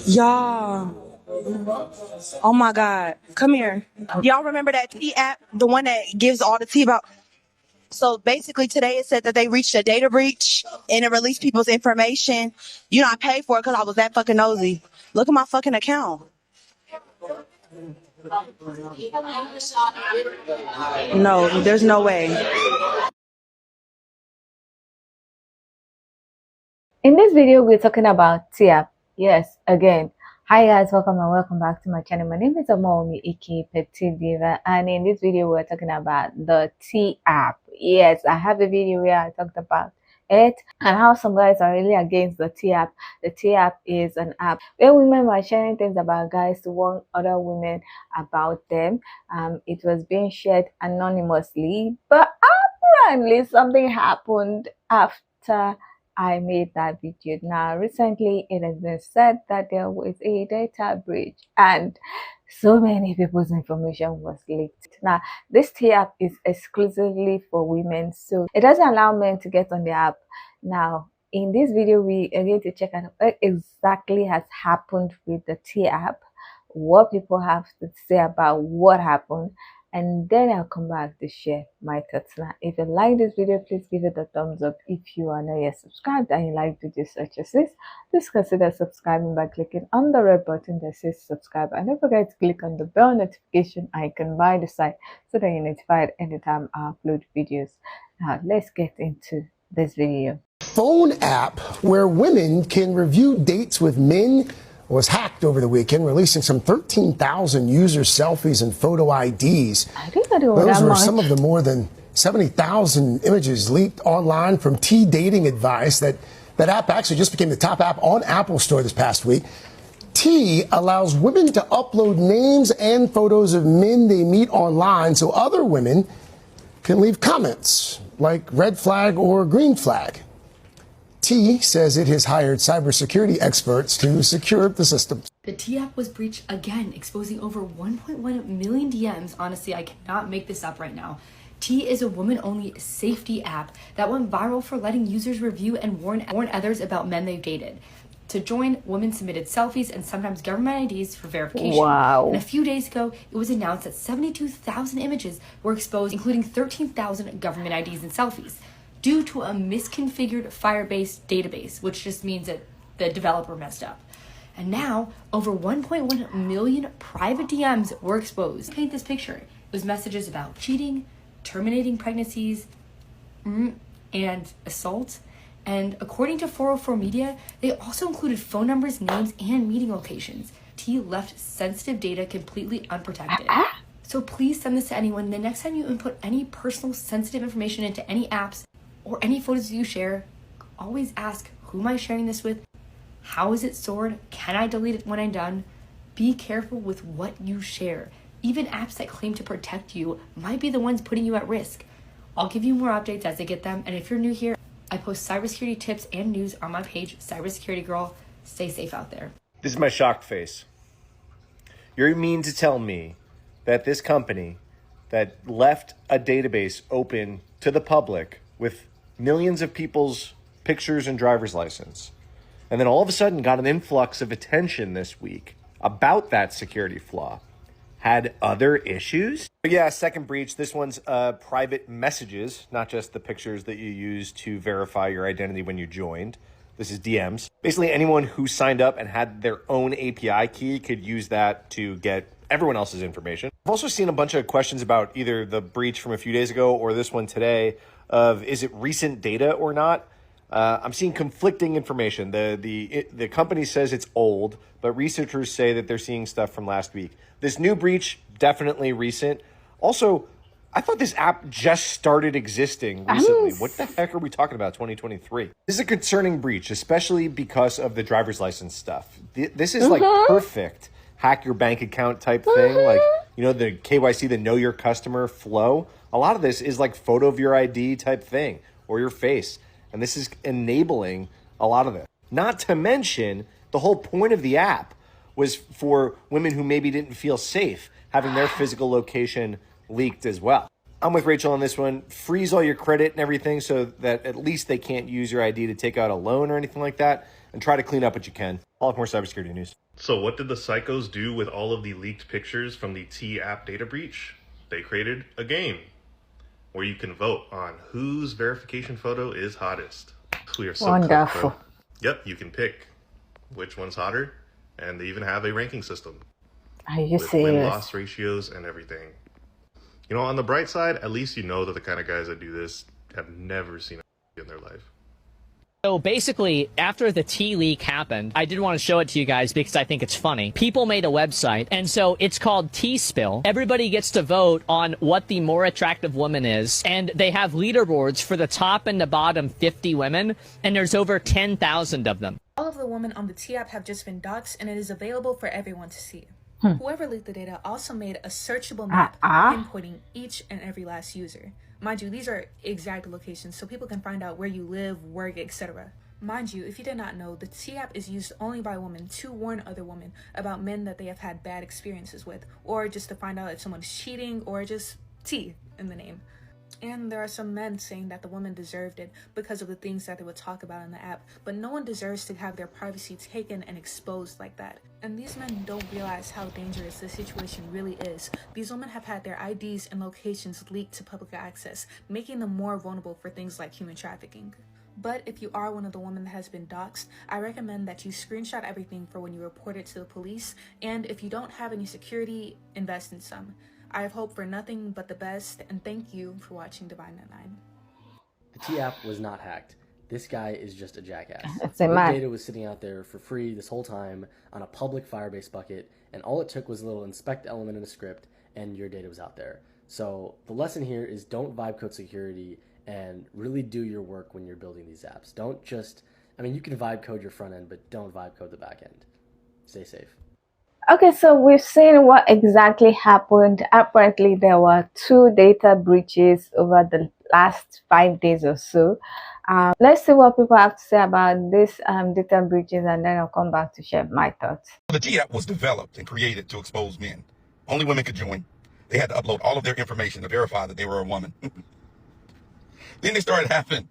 Y'all. Oh my God. Come here. Y'all remember that T app? The one that gives all the tea about. So basically today it said that they reached a data breach and it released people's information. You know, I paid for it because I was that fucking nosy. Look at my fucking account. No, there's no way. In this video, we're talking about T-app. Yes, again. Hi guys, welcome and welcome back to my channel. My name is Omomi, aka Petite Diva, and in this video, we're talking about the T-app. Yes, I have a video where I talked about it and how some guys are really against the T-app. The T-app is an app where women were sharing things about guys to warn other women about them. It was being shared anonymously, but apparently something happened after I made that video. Now, recently it has been said that there was a data breach and so many people's information was leaked. Now, this T-app is exclusively for women, so it doesn't allow men to get on the app. Now, in this video, we are going to check out what exactly has happened with the T-app, what people have to say about what happened, and then I'll come back to share my thoughts. Now, if you like this video, please give it a thumbs up. If you are not yet subscribed and you like videos such as this, please consider subscribing by clicking on the red button that says subscribe, and don't forget to click on the bell notification icon by the side so that you're notified anytime I upload videos. Now, let's get into this video. Phone app where women can review dates with men was hacked over the weekend, releasing some 13,000 user selfies and photo IDs. Those were some of the more than 70,000 images leaked online from T-Dating Advice. That app actually just became the top app on Apple Store this past week. T allows women to upload names and photos of men they meet online so other women can leave comments like red flag or green flag. T says it has hired cybersecurity experts to secure the system. The T-app was breached again, exposing over 1.1 million DMs. Honestly, I cannot make this up right now. T is a woman-only safety app that went viral for letting users review and warn others about men they've dated. To join, women submitted selfies and sometimes government IDs for verification. Wow. And a few days ago, it was announced that 72,000 images were exposed, including 13,000 government IDs and selfies, due to a misconfigured Firebase database, which just means that the developer messed up. And now, over 1.1 million private DMs were exposed. Paint this picture. It was messages about cheating, terminating pregnancies, and assault. And according to 404 Media, they also included phone numbers, names, and meeting locations. T left sensitive data completely unprotected. So please send this to anyone. The next time you input any personal sensitive information into any apps or any photos you share, always ask, who am I sharing this with? How is it stored? Can I delete it when I'm done? Be careful with what you share. Even apps that claim to protect you might be the ones putting you at risk. I'll give you more updates as I get them. And if you're new here, I post cybersecurity tips and news on my page, Cybersecurity Girl. Stay safe out there. This is my shocked face. You mean to tell me that this company that left a database open to the public with millions of people's pictures and driver's license, and then all of a sudden got an influx of attention this week about that security flaw, had other issues? But yeah, second breach. This one's private messages, not just the pictures that you use to verify your identity when you joined. This is DMs. Basically, anyone who signed up and had their own API key could use that to get everyone else's information. I've also seen a bunch of questions about either the breach from a few days ago or this one today of, is it recent data or not? I'm seeing conflicting information. The company says it's old, but researchers say that they're seeing stuff from last week. This new breach, definitely recent. Also, I thought this app just started existing recently. What the heck are we talking about, 2023? This is a concerning breach, especially because of the driver's license stuff. This is like perfect hack your bank account type thing. Like, you know, the KYC, the know your customer flow. A lot of this is like photo of your ID type thing or your face. And this is enabling a lot of it. Not to mention, the whole point of the app was for women who maybe didn't feel safe having their physical location leaked as well. I'm with Rachel on this one. Freeze all your credit and everything so that at least they can't use your ID to take out a loan or anything like that. and try to clean up what you can. I'll have more cybersecurity news. So what did the psychos do with all of the leaked pictures from the T app data breach? They created a game where you can vote on whose verification photo is hottest. We are so Wonderful. cutthroat. Yep, you can pick which one's hotter, and they even have a ranking system. Are you with serious? win-loss ratios and everything. You know, on the bright side, at least you know that the kind of guys that do this have never seen a in their life. So basically, after the tea leak happened, I did want to show it to you guys because I think it's funny. People made a website, and so it's called Tea Spill. Everybody gets to vote on what the more attractive woman is, and they have leaderboards for the top and the bottom 50 women, and there's over 10,000 of them. All of the women on the T app have just been doxxed, and it is available for everyone to see. Whoever leaked the data also made a searchable map pinpointing each and every last user. Mind you, these are exact locations, so people can find out where you live, work, etc. Mind you, if you did not know, the T app is used only by women to warn other women about men that they have had bad experiences with, or just to find out if someone is cheating, or just T in the name. And there are some men saying that the woman deserved it because of the things that they would talk about in the app, but no one deserves to have their privacy taken and exposed like that. And these men don't realize how dangerous the situation really is. These women have had their IDs and locations leaked to public access, making them more vulnerable for things like human trafficking. But if you are one of the women that has been doxxed, I recommend that you screenshot everything for when you report it to the police, and if you don't have any security, invest in some. I have hope for nothing but the best, and thank you for watching Divine at 9. The T app was not hacked. This guy is just a jackass. Your data was sitting out there for free this whole time on a public Firebase bucket, and all it took was a little inspect element in a script, and your data was out there. So the lesson here is don't vibe code security and really do your work when you're building these apps. Don't just, I mean, you can vibe code your front end, but don't vibe code the back end. Stay safe. Okay, so we've seen what exactly happened. Apparently, there were 2 data breaches over the last 5 days or so. Let's see what people have to say about this data breaches, and then I'll come back to share my thoughts. The T app was developed and created to expose men. Only women could join. They had to upload all of their information to verify that they were a woman. Then they started having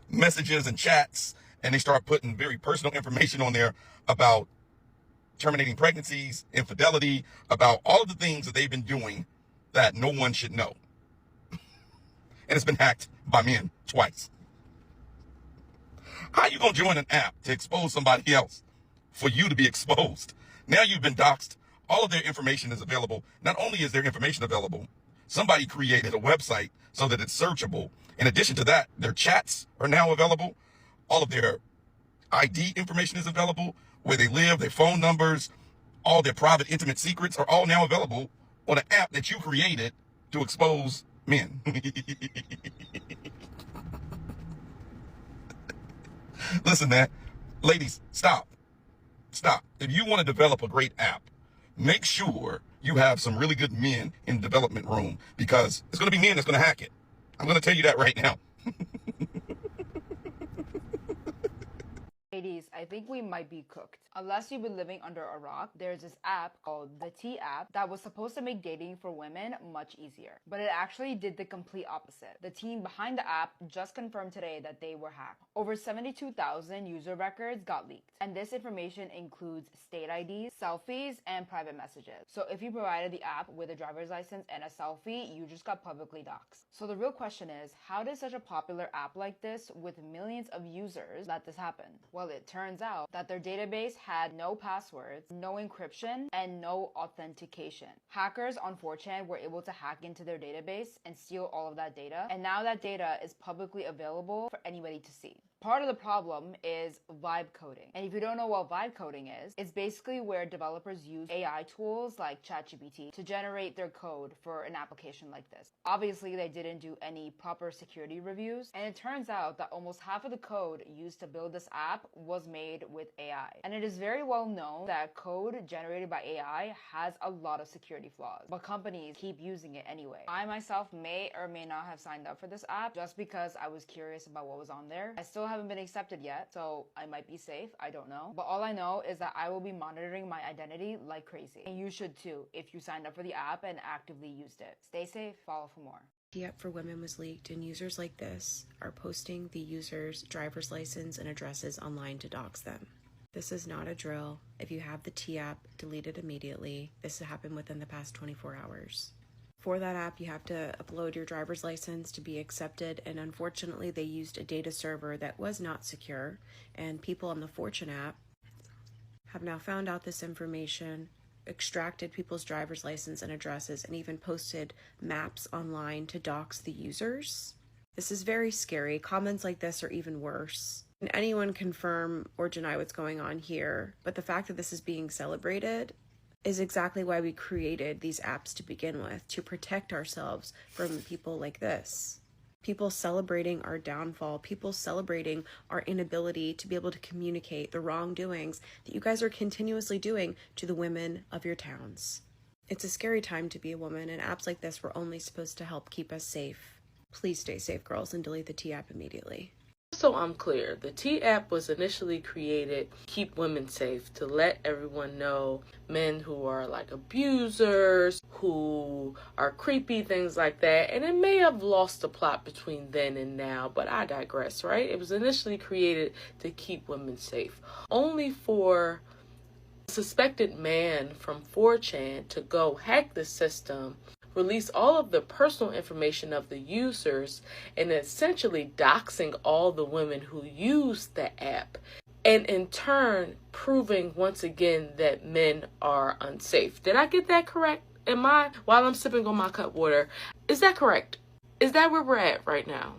messages and chats, and they started putting very personal information on there about terminating pregnancies, infidelity, about all of the things that they've been doing that no one should know. And it's been hacked by men twice. How are you going to join an app to expose somebody else for you to be exposed? Now you've been doxxed. All of their information is available. Not only is their information available, somebody created a website so that it's searchable. In addition to that, their chats are now available. All of their ID information is available. Where they live, their phone numbers, all their private, intimate secrets are all now available on an app that you created to expose men. Listen, man, ladies, stop. Stop. If you want to develop a great app, make sure you have some really good men in the development room, because it's going to be men that's going to hack it. I'm going to tell you that right now. Ladies, I think we might be cooked. Unless you've been living under a rock, there's this app called the T app that was supposed to make dating for women much easier. But it actually did the complete opposite. The team behind the app just confirmed today that they were hacked. Over 72,000 user records got leaked. And this information includes state IDs, selfies, and private messages. So if you provided the app with a driver's license and a selfie, you just got publicly doxxed. So the real question is, how did such a popular app like this with millions of users let this happen? Well, it turns out that their database had no passwords, no encryption, and no authentication. Hackers on 4chan were able to hack into their database and steal all of that data, and now that data is publicly available for anybody to see. Part of the problem is vibe coding. And if you don't know what vibe coding is, it's basically where developers use AI tools like ChatGPT to generate their code for an application like this. Obviously, they didn't do any proper security reviews, and it turns out that almost half of the code used to build this app was made with AI. And it is very well known that code generated by AI has a lot of security flaws, but companies keep using it anyway. I myself may or may not have signed up for this app just because I was curious about what was on there. I still haven't been accepted yet, so I might be safe, I don't know. But all I know is that I will be monitoring my identity like crazy. And you should too, if you signed up for the app and actively used it. Stay safe, follow for more. The app for women was leaked, and users like this are posting the user's driver's license and addresses online to dox them. This is not a drill. If you have the T app, delete it immediately. This happened within the past 24 hours. For that app, you have to upload your driver's license to be accepted, and unfortunately, they used a data server that was not secure, and people on the Fortune app have now found out this information, extracted people's driver's license and addresses, and even posted maps online to dox the users. This is very scary. Comments like this are even worse. Can anyone confirm or deny what's going on here? But the fact that this is being celebrated is exactly why we created these apps to begin with, to protect ourselves from people like this. People celebrating our downfall, people celebrating our inability to be able to communicate the wrongdoings that you guys are continuously doing to the women of your towns. It's a scary time to be a woman, and apps like this were only supposed to help keep us safe. Please stay safe, girls, and delete the T app immediately. So I'm clear, the T app was initially created to keep women safe, to let everyone know men who are like abusers, who are creepy, things like that. And it may have lost the plot between then and now, but I digress, right? It was initially created to keep women safe, only for a suspected man from 4chan to go hack the system, release all of the personal information of the users, and essentially doxing all the women who use the app, and in turn proving once again that men are unsafe. Did I get that correct? While I'm sipping on my cup water, is that correct? Is that where we're at right now?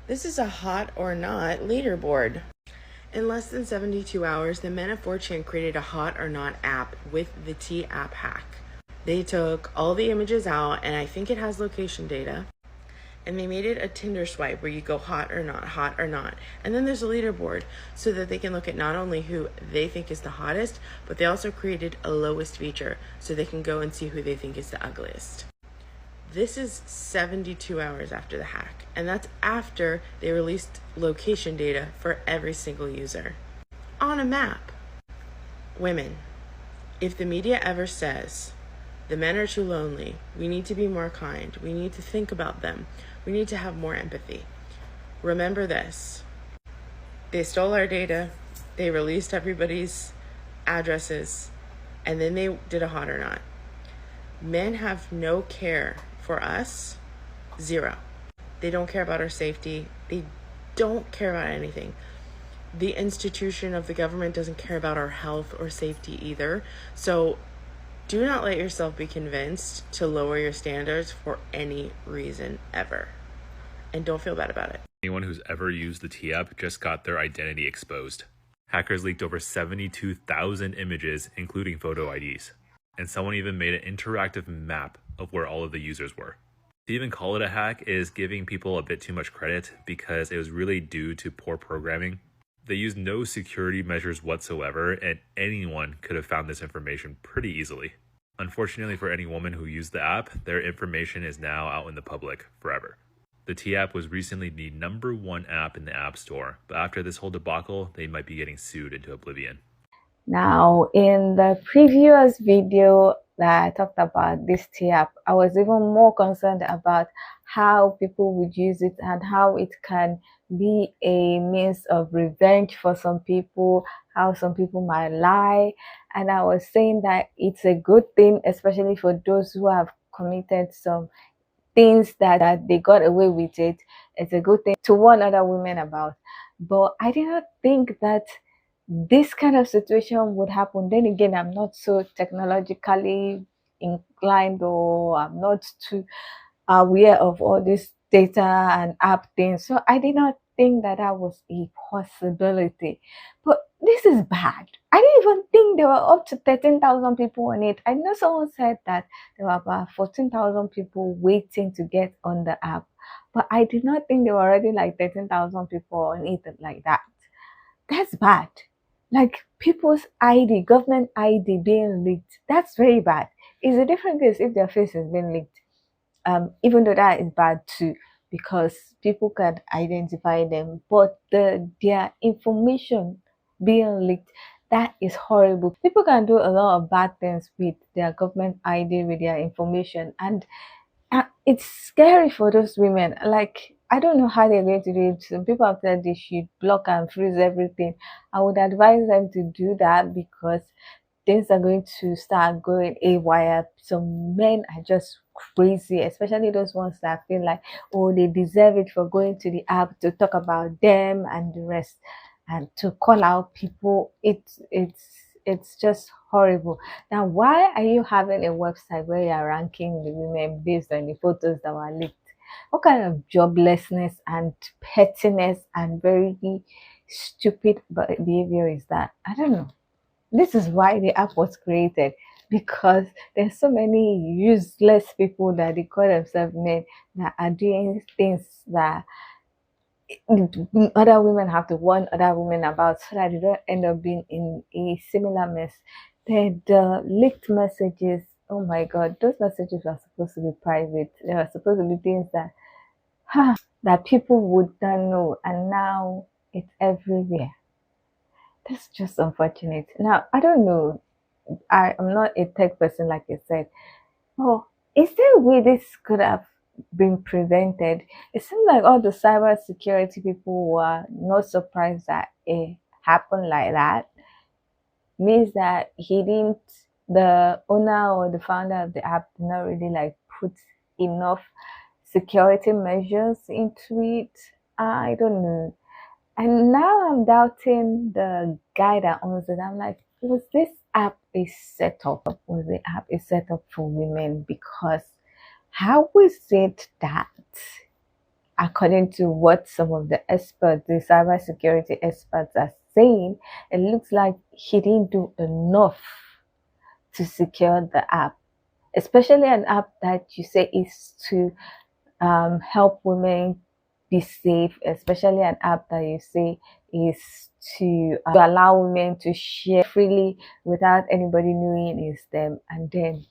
This is a hot or not leaderboard. In less than 72 hours, the men of 4chan created a hot or not app with the T app hack. They took all the images out, and I think it has location data, and they made it a Tinder swipe where you go hot or not, hot or not. And then there's a leaderboard so that they can look at not only who they think is the hottest, but they also created a lowest feature so they can go and see who they think is the ugliest. This is 72 hours after the hack, and that's after they released location data for every single user on a map. Women, if the media ever says the men are too lonely, we need to be more kind, we need to think about them, we need to have more empathy, remember this. They stole our data, they released everybody's addresses, and then they did a hot or not. Men have no care for us, zero. They don't care about our safety. They don't care about anything. The institution of the government doesn't care about our health or safety either. So do not let yourself be convinced to lower your standards for any reason ever. And don't feel bad about it. Anyone who's ever used the T app just got their identity exposed. Hackers leaked over 72,000 images, including photo IDs. And someone even made an interactive map of where all of the users were. To even call it a hack is giving people a bit too much credit because it was really due to poor programming. They used no security measures whatsoever, and anyone could have found this information pretty easily. Unfortunately for any woman who used the app, their information is now out in the public forever. The T app was recently the #1 app in the App Store, but after this whole debacle, they might be getting sued into oblivion. Now, in the previous video that I talked about this T app, I was even more concerned about how people would use it and how it can be a means of revenge for some people, how some people might lie. And I was saying that it's a good thing, especially for those who have committed some things that they got away with it. It's a good thing to warn other women about. But I did not think that this kind of situation would happen. Then again, I'm not so technologically inclined, or I'm not too aware of all this data and app things, so I did not think that that was a possibility. But this is bad. I didn't even think there were up to 13,000 people on it. I know someone said that there were about 14,000 people waiting to get on the app, but I did not think there were already like 13,000 people on it like that. That's bad. Like people's ID, government ID being leaked, that's very bad. It's a different case if their face has been leaked. Even though that is bad too, because people can identify them, but their information being leaked, that is horrible. People can do a lot of bad things with their government ID, with their information, and it's scary for those women. Like, I don't know how they're going to do it. Some people have said they should block and freeze everything. I would advise them to do that because things are going to start going haywire. Some men are just crazy, especially those ones that feel like, oh, they deserve it for going to the app to talk about them and the rest, and to call out people. It's just horrible. Now, why are you having a website where you're ranking the women based on the photos that were leaked? What kind of joblessness and pettiness and very stupid behavior is that? I don't know. This is why the app was created, because there's so many useless people that they call themselves men that are doing things that other women have to warn other women about so that they don't end up being in a similar mess. The leaked messages, oh my god, those messages are supposed to be private. They are supposed to be things that that people would not know, and now it's everywhere. That's just unfortunate. Now, I don't know. I'm not a tech person, like I said. Oh, is there a way this could have been prevented? It seems like all the cyber security people were not surprised that it happened like that. Means that the owner or the founder of the app did not really like put enough security measures into it. I don't know. And now I'm doubting the guy that owns it. I'm like, was this app a setup? Was the app a setup for women? Because how is it that, according to what some of the experts, the cybersecurity experts are saying, it looks like he didn't do enough to secure the app, especially an app that you say is to help women be safe, especially an app that you say is to allow women to share freely without anybody knowing it's them, and then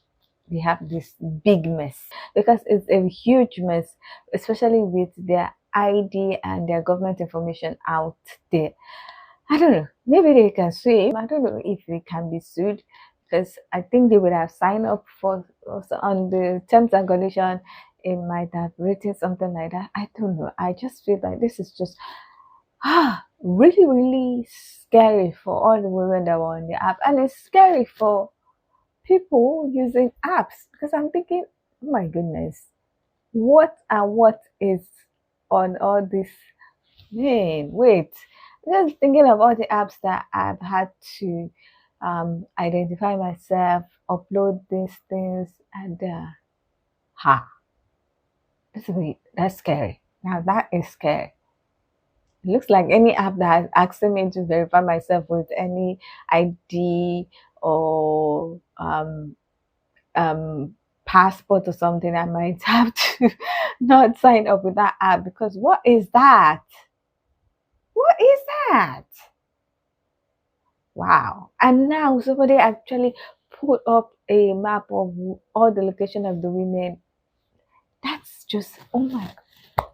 they have this big mess, because it's a huge mess, especially with their ID and their government information out there. I don't know, maybe they can sue him. I don't know if they can be sued, because I think they would have signed up for also on the terms and conditions. It might have written something like that. I don't know. I just feel like this is just really, really scary for all the women that were on the app, and it's scary for people using apps, because I'm thinking, oh my goodness, what is on all this? Man, wait. I'm just thinking of all the apps that I've had to identify myself, upload these things, and that's scary. Now that is scary. It looks like any app that is asking me to verify myself with any ID or passport or something, I might have to not sign up with that app, because what is that? What is that? Wow. And now somebody actually put up a map of all the location of the women. That's just, oh my god.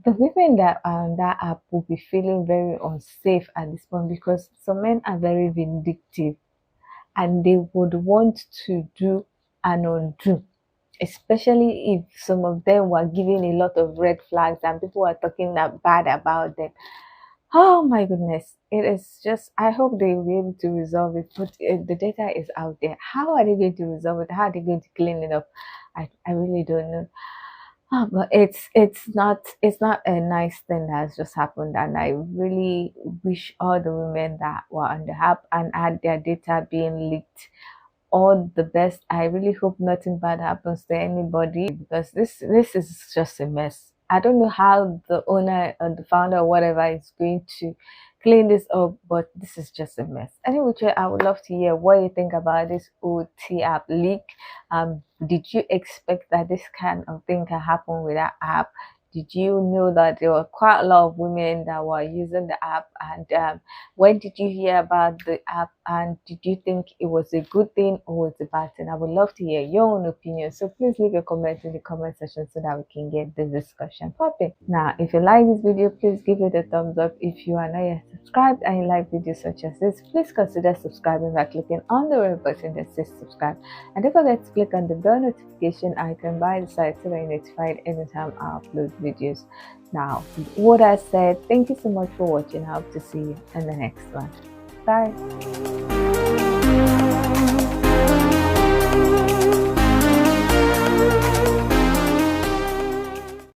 The women that are on that app will be feeling very unsafe at this point, because some men are very vindictive and they would want to do and undo, especially if some of them were giving a lot of red flags and people were talking that bad about them. Oh my goodness, it is just, I hope they will be able to resolve it, but the data is out there. How are they going to resolve it? How are they going to clean it up? I really don't know. But it's not a nice thing that has just happened, and I really wish all the women that were on the app and had their data being leaked all the best. I really hope nothing bad happens to anybody, because this is just a mess. I don't know how the owner or the founder or whatever is going to clean this up, but this is just a mess. Anyway, I would love to hear what you think about this OT app leak. Did you expect that this kind of thing can happen with that app? Did you know that there were quite a lot of women that were using the app? And when did you hear about the app? And did you think it was a good thing or was it a bad thing? I would love to hear your own opinion. So please leave a comment in the comment section so that we can get the discussion popping. Now, if you like this video, please give it a thumbs up. If you are not yet subscribed and you like videos such as this, please consider subscribing by clicking on the red button that says subscribe. And don't forget to click on the bell notification icon by the side so that you're notified anytime I upload videos. videos. Now, with all that said, thank you so much for watching. I hope to see you in the next one. Bye.